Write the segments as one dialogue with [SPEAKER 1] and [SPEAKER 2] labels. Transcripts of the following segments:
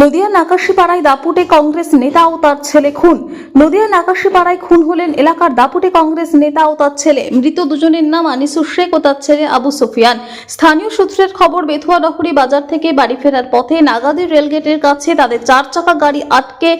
[SPEAKER 1] নদিয়ার নাকাশিপাড়ায় দাপুটে কংগ্রেস নেতা ও তার ছেলে খুন। নদিয়ার নাকাশিপাড়ায় খুন হলেন এলাকার দাপুটে কংগ্রেস নেতা ও তার ছেলে। মৃত দুজনের নাম আনিসুর শেখ ও তার ছেলে আবু সুফিয়ান। স্থানীয় সূত্রের খবর, বেথুয়াডহরি বাজার থেকে বাড়ি ফেরার পথে নাগাদের রেলগেটের কাছে তাদের 4 চাকা গাড়ি আটকে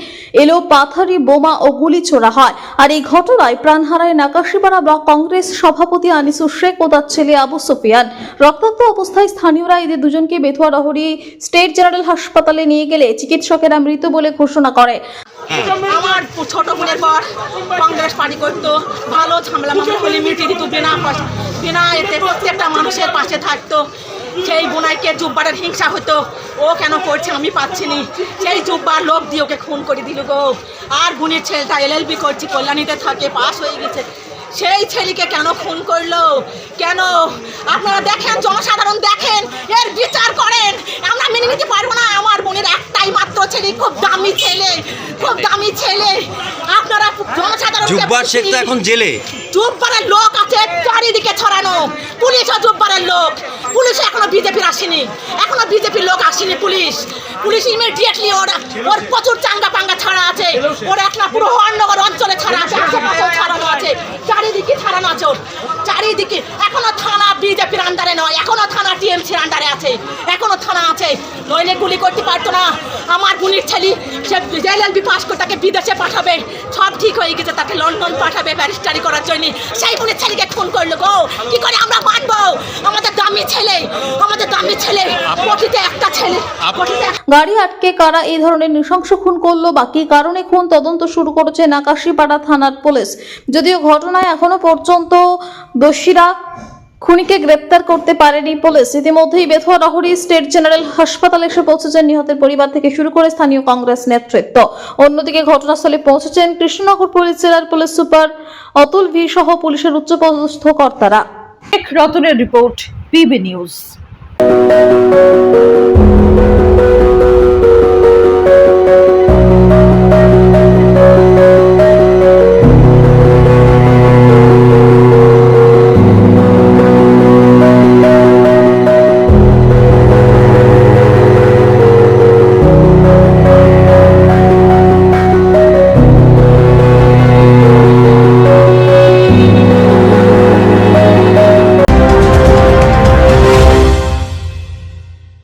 [SPEAKER 1] এলো, পাথারি, বোমা ও গুলি ছোড়া হয়। আর এই ঘটনায় প্রাণ হারায় নাকাশিপাড়া ব্লক কংগ্রেস সভাপতি আনিসুর শেখ ও তার ছেলে আবু সুফিয়ান। রক্তাক্ত অবস্থায় স্থানীয়রা এদের দুজনকে বেথুয়াডহরি স্টেট জেনারেল হাসপাতালে নিয়ে গেলে চিকিৎসকেরা মৃত বলে ঘোষণা করে।
[SPEAKER 2] আমার ছোট বোনের পর কংগ্রেস পার্টি করতো, ভালো ঝামেলা মামলা হলে মিটিয়ে দিত, বিনা এতে প্রত্যেকটা মানুষের পাশে থাকতো। সেই বোনাইকে জুব্বারের হিংসা হতো, ও কেন করছে আমি পাচ্ছি নি, সেই জুব্বার লোক দিয়ে ওকে খুন করে দিল গো। আর বোনের ছেলেটা LLB করছি, কল্যাণীতে থাকে, পাস হয়ে গেছে, সেই ছেলেকে কেন খুন করলো? কেন? আপনারা দেখেন, জনসাধারণ দেখেন, এর বিচার করেন। আমরা মেনে নিতে পারবো না। আমার বোনের একটাই মাত্র ছেলে, খুব দামি ছেলে, খুব দামি ছেলে। আপনারা জনসাধারণ,
[SPEAKER 3] জুব্বার শেখ তো এখন জেলে।
[SPEAKER 2] জুব্বারের লোক আছে চারিদিকে ছড়ানো, পুলিশও জুব্বারের লোক। পুলিশ এখনো বিজেপির আসেনি, এখনো বিজেপির লোক আসেনি। পুলিশ ইমিডিয়েটলি ওর প্রচুর চাঙ্গা পাঙ্গা ছাড়া আছে, ওর একটা পুরো হরনগর অঞ্চলে ছাড়া আছে, আশেপাশেও ছাড়ানো আছে, চারিদিকে ছাড়ানো আছে ওর, চারিদিকে। এখনো থানা বিজেপির আন্ডারে নয়, এখনো থানা TMCর আন্ডারে আছে, এখনো থানা আছে। নইলে গুলি করতে পারতো না। আমার বোনের ছেলে, সে LLB পাস করে তাকে বিদেশে পাঠাবে, সব ঠিক হয়ে গেছে, তাকে লন্ডন পাঠাবে ব্যারিস্টারি করার জন্য। সেই বোনের ছেলেকে খুন করলো গো। কি করে আমরা মানবো? আমাদের দামি ছেলে, আমাদের দামি ছেলে, কোটিতে একটা ছেলে।
[SPEAKER 1] গাড়ি আটকে কারা এই ধরনের নৃশংস খুন করলো বা কী কারণে খুন, তদন্ত শুরু করেছে নাকাশিপাড়া থানার পুলিশ। যদিও ঘটনায় এখনো পর্যন্ত দোষীরা খুনিকে গ্রেপ্তার করতে পারেনি পুলিশ। ইতিমধ্যেই বেথুয়াডহরি স্টেট জেনারেল হাসপাতালে এসে পৌঁছেছেন নিহতের পরিবার থেকে শুরু করে স্থানীয় কংগ্রেস নেতৃত্ব। অন্যদিকে ঘটনাস্থলে পৌঁছেছেন কৃষ্ণনগর পুলিশ জেলার পুলিশ সুপার অতুল ভি সহ পুলিশের উচ্চপদস্থ কর্তারা।
[SPEAKER 4] রতনের রিপোর্ট, PB নিউজ।